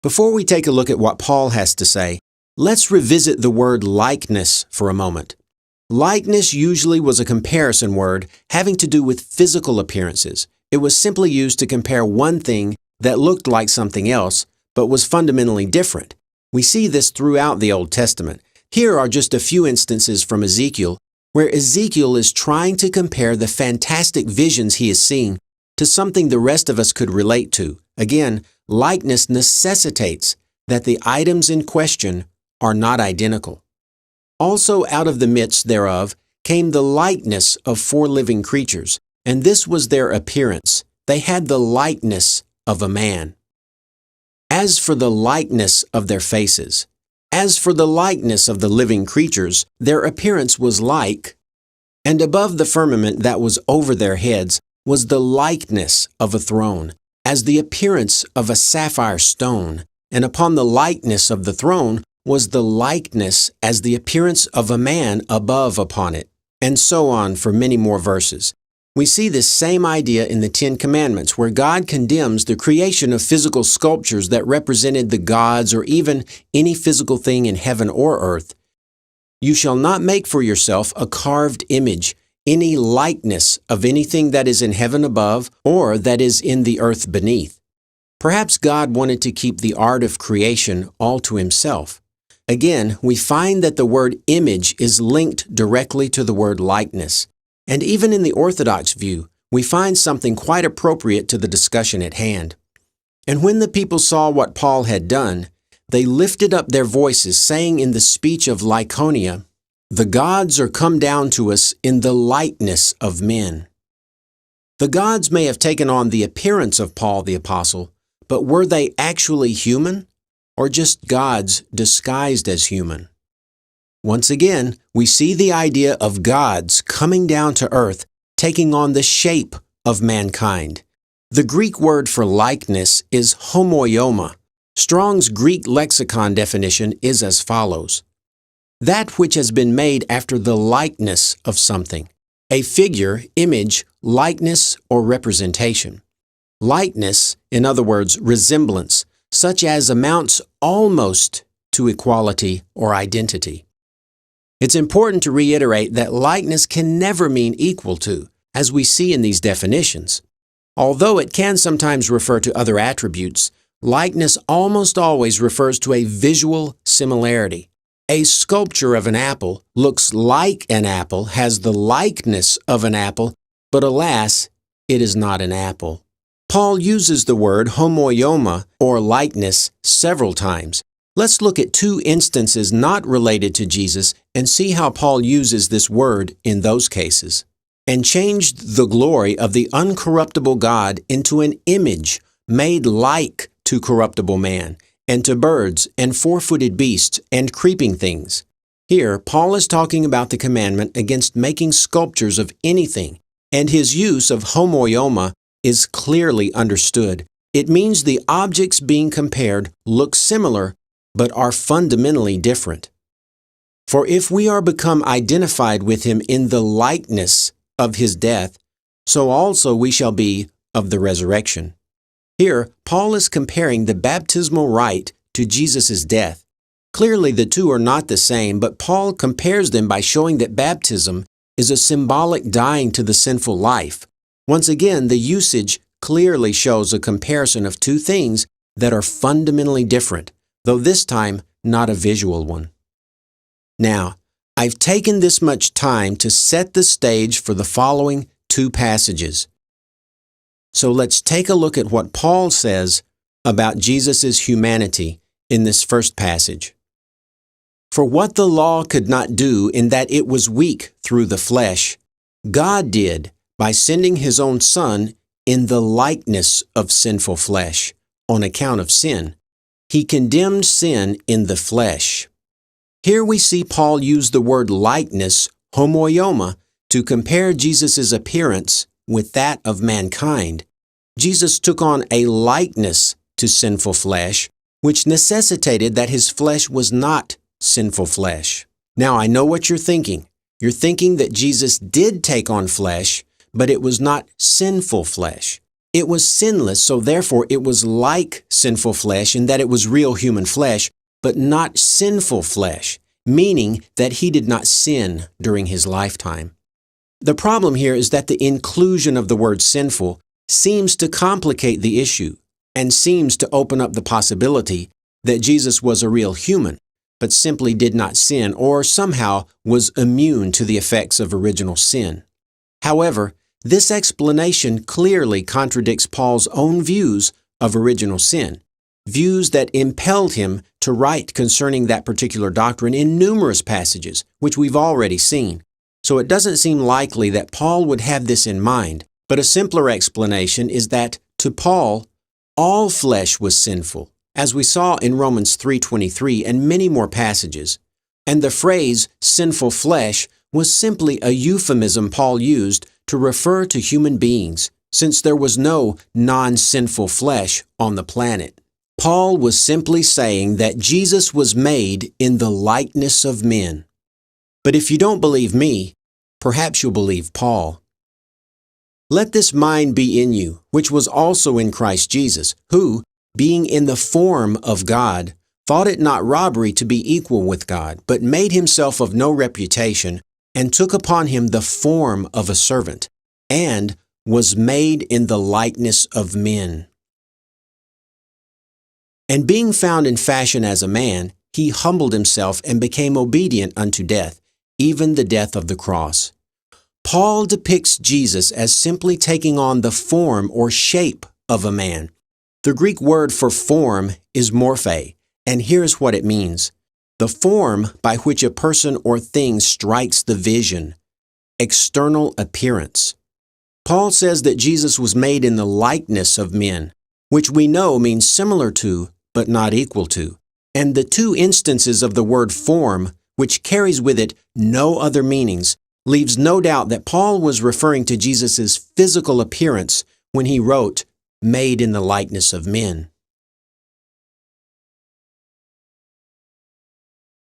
Before we take a look at what Paul has to say, let's revisit the word likeness for a moment. Likeness usually was a comparison word having to do with physical appearances. It was simply used to compare one thing that looked like something else, but was fundamentally different. We see this throughout the Old Testament. Here are just a few instances from Ezekiel, where Ezekiel is trying to compare the fantastic visions he is seeing to something the rest of us could relate to. Again, likeness necessitates that the items in question are not identical. Also out of the midst thereof came the likeness of 4 living creatures, and this was their appearance. They had the likeness of a man. As for the likeness of their faces, as for the likeness of the living creatures, their appearance was like, and above the firmament that was over their heads was the likeness of a throne, as the appearance of a sapphire stone, and upon the likeness of the throne was the likeness as the appearance of a man above upon it, and so on for many more verses. We see this same idea in the 10 Commandments, where God condemns the creation of physical sculptures that represented the gods or even any physical thing in heaven or earth. You shall not make for yourself a carved image, any likeness of anything that is in heaven above or that is in the earth beneath. Perhaps God wanted to keep the art of creation all to himself. Again, we find that the word image is linked directly to the word likeness. And even in the Orthodox view, we find something quite appropriate to the discussion at hand. And when the people saw what Paul had done, they lifted up their voices, saying in the speech of Lycaonia, "The gods are come down to us in the likeness of men." The gods may have taken on the appearance of Paul the Apostle, but were they actually human, or just gods disguised as human? Once again, we see the idea of gods coming down to earth, taking on the shape of mankind. The Greek word for likeness is homoioma. Strong's Greek lexicon definition is as follows: that which has been made after the likeness of something, a figure, image, likeness, or representation. Likeness, in other words, resemblance, such as amounts almost to equality or identity. It's important to reiterate that likeness can never mean equal to, as we see in these definitions. Although it can sometimes refer to other attributes, likeness almost always refers to a visual similarity. A sculpture of an apple looks like an apple, has the likeness of an apple, but alas, it is not an apple. Paul uses the word homoioma, or likeness, several times. Let's look at 2 instances not related to Jesus and see how Paul uses this word in those cases. "And changed the glory of the uncorruptible God into an image made like to corruptible man, and to birds, and 4-footed beasts, and creeping things." Here, Paul is talking about the commandment against making sculptures of anything, and his use of homoioma is clearly understood. It means the objects being compared look similar, but are fundamentally different. For if we are become identified with him in the likeness of his death, so also we shall be of the resurrection. Here, Paul is comparing the baptismal rite to Jesus' death. Clearly, the two are not the same, but Paul compares them by showing that baptism is a symbolic dying to the sinful life. Once again, the usage clearly shows a comparison of 2 things that are fundamentally different, though this time not a visual one. Now, I've taken this much time to set the stage for the following 2 passages. So let's take a look at what Paul says about Jesus' humanity in this first passage. "For what the law could not do in that it was weak through the flesh, God did by sending his own Son in the likeness of sinful flesh, on account of sin. He condemned sin in the flesh." Here we see Paul use the word likeness, homoioma, to compare Jesus' appearance with that of mankind. Jesus took on a likeness to sinful flesh, which necessitated that his flesh was not sinful flesh. Now, I know what you're thinking. You're thinking that Jesus did take on flesh, but it was not sinful flesh. It was sinless, so therefore it was like sinful flesh in that it was real human flesh, but not sinful flesh, meaning that he did not sin during his lifetime. The problem here is that the inclusion of the word sinful seems to complicate the issue and seems to open up the possibility that Jesus was a real human, but simply did not sin or somehow was immune to the effects of original sin. However, this explanation clearly contradicts Paul's own views of original sin, views that impelled him to write concerning that particular doctrine in numerous passages, which we've already seen. So it doesn't seem likely that Paul would have this in mind, but a simpler explanation is that, to Paul, all flesh was sinful, as we saw in Romans 3:23 and many more passages. And the phrase sinful flesh was simply a euphemism Paul used to refer to human beings, since there was no non-sinful flesh on the planet. Paul was simply saying that Jesus was made in the likeness of men. But if you don't believe me, perhaps you'll believe Paul. Let this mind be in you, which was also in Christ Jesus, who, being in the form of God, thought it not robbery to be equal with God, but made himself of no reputation, and took upon him the form of a servant, and was made in the likeness of men. And being found in fashion as a man, he humbled himself and became obedient unto death, even the death of the cross. Paul depicts Jesus as simply taking on the form or shape of a man. The Greek word for form is morphe, and here's what it means: the form by which a person or thing strikes the vision, external appearance. Paul says that Jesus was made in the likeness of men, which we know means similar to, but not equal to. And the two instances of the word form, which carries with it no other meanings, leaves no doubt that Paul was referring to Jesus' physical appearance when he wrote, made in the likeness of men.